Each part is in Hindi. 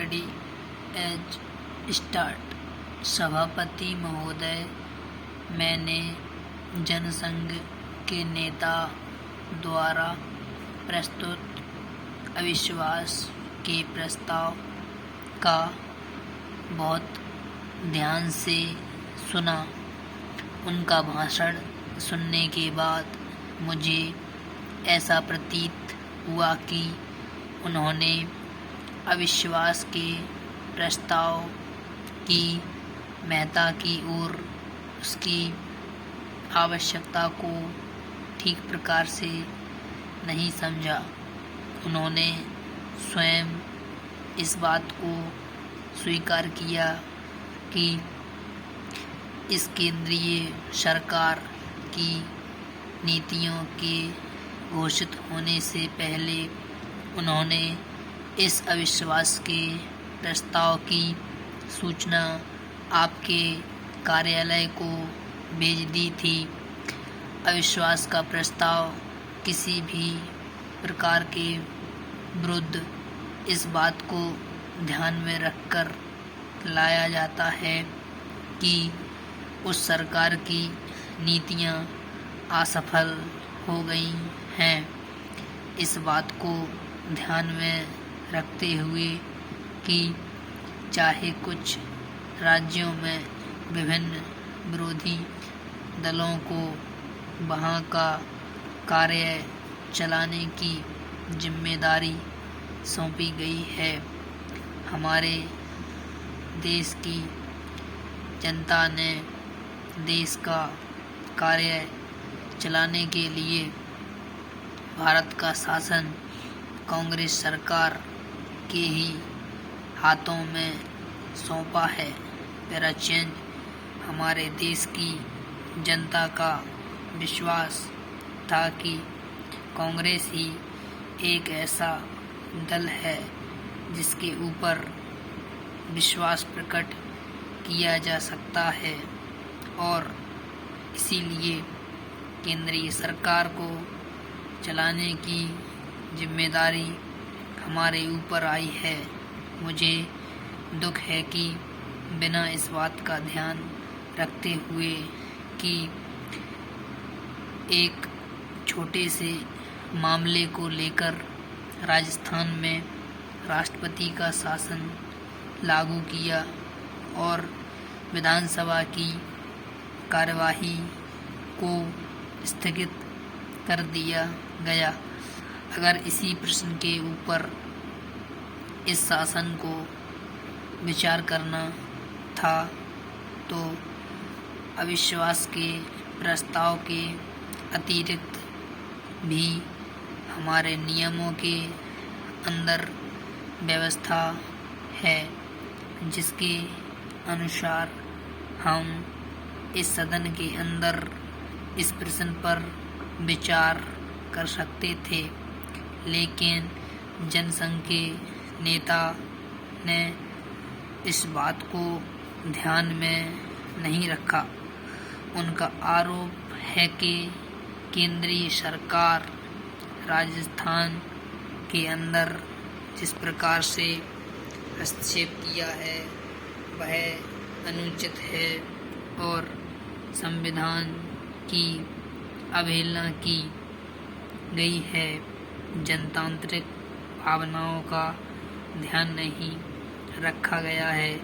Ready as start. सभापति महोदय, मैंने जनसंघ के नेता द्वारा प्रस्तुत अविश्वास के प्रस्ताव का बहुत ध्यान से सुना। उनका भाषण सुनने के बाद मुझे ऐसा प्रतीत हुआ कि उन्होंने अविश्वास के प्रस्ताव की महत्ता की ओर, उसकी आवश्यकता को ठीक प्रकार से नहीं समझा। उन्होंने स्वयं इस बात को स्वीकार किया कि इस केंद्रीय सरकार की नीतियों के घोषित होने से पहले उन्होंने इस अविश्वास के प्रस्ताव की सूचना आपके कार्यालय को भेज दी थी। अविश्वास का प्रस्ताव किसी भी प्रकार के विरुद्ध इस बात को ध्यान में रखकर लाया जाता है कि उस सरकार की नीतियां असफल हो गई हैं। इस बात को ध्यान में रखते हुए कि चाहे कुछ राज्यों में विभिन्न विरोधी दलों को वहाँ का कार्य चलाने की जिम्मेदारी सौंपी गई है, हमारे देश की जनता ने देश का कार्य चलाने के लिए भारत का शासन कांग्रेस सरकार के ही हाथों में सौंपा है। मेरा चेंज हमारे देश की जनता का विश्वास था कि कांग्रेस ही एक ऐसा दल है जिसके ऊपर विश्वास प्रकट किया जा सकता है और इसीलिए केंद्रीय सरकार को चलाने की जिम्मेदारी हमारे ऊपर आई है। मुझे दुख है कि बिना इस बात का ध्यान रखते हुए कि एक छोटे से मामले को लेकर राजस्थान में राष्ट्रपति का शासन लागू किया और विधानसभा की कार्यवाही को स्थगित कर दिया गया। अगर इसी प्रश्न के ऊपर इस शासन को विचार करना था तो अविश्वास के प्रस्ताव के अतिरिक्त भी हमारे नियमों के अंदर व्यवस्था है जिसके अनुसार हम इस सदन के अंदर इस प्रश्न पर विचार कर सकते थे, लेकिन जनसंघ के नेता ने इस बात को ध्यान में नहीं रखा। उनका आरोप है कि केंद्रीय सरकार राजस्थान के अंदर जिस प्रकार से हस्तक्षेप किया है वह अनुचित है और संविधान की अवहेलना की गई है। जनतांत्रिक भावनाओं का ध्यान नहीं रखा गया है।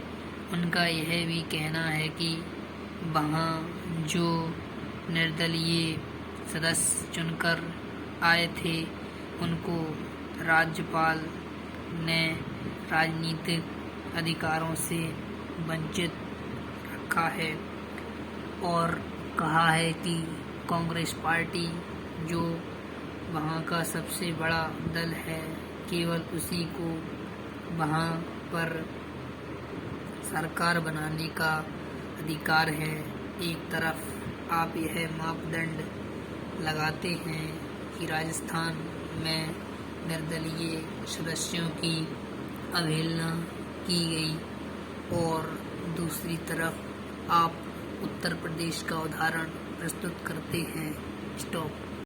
उनका यह भी कहना है कि वहाँ जो निर्दलीय सदस्य चुनकर आए थे उनको राज्यपाल ने राजनीतिक अधिकारों से वंचित रखा है और कहा है कि कांग्रेस पार्टी जो वहाँ का सबसे बड़ा दल है केवल उसी को वहाँ पर सरकार बनाने का अधिकार है। एक तरफ आप यह मापदंड लगाते हैं कि राजस्थान में निर्दलीय सदस्यों की अवहेलना की गई और दूसरी तरफ आप उत्तर प्रदेश का उदाहरण प्रस्तुत करते हैं। स्टॉप।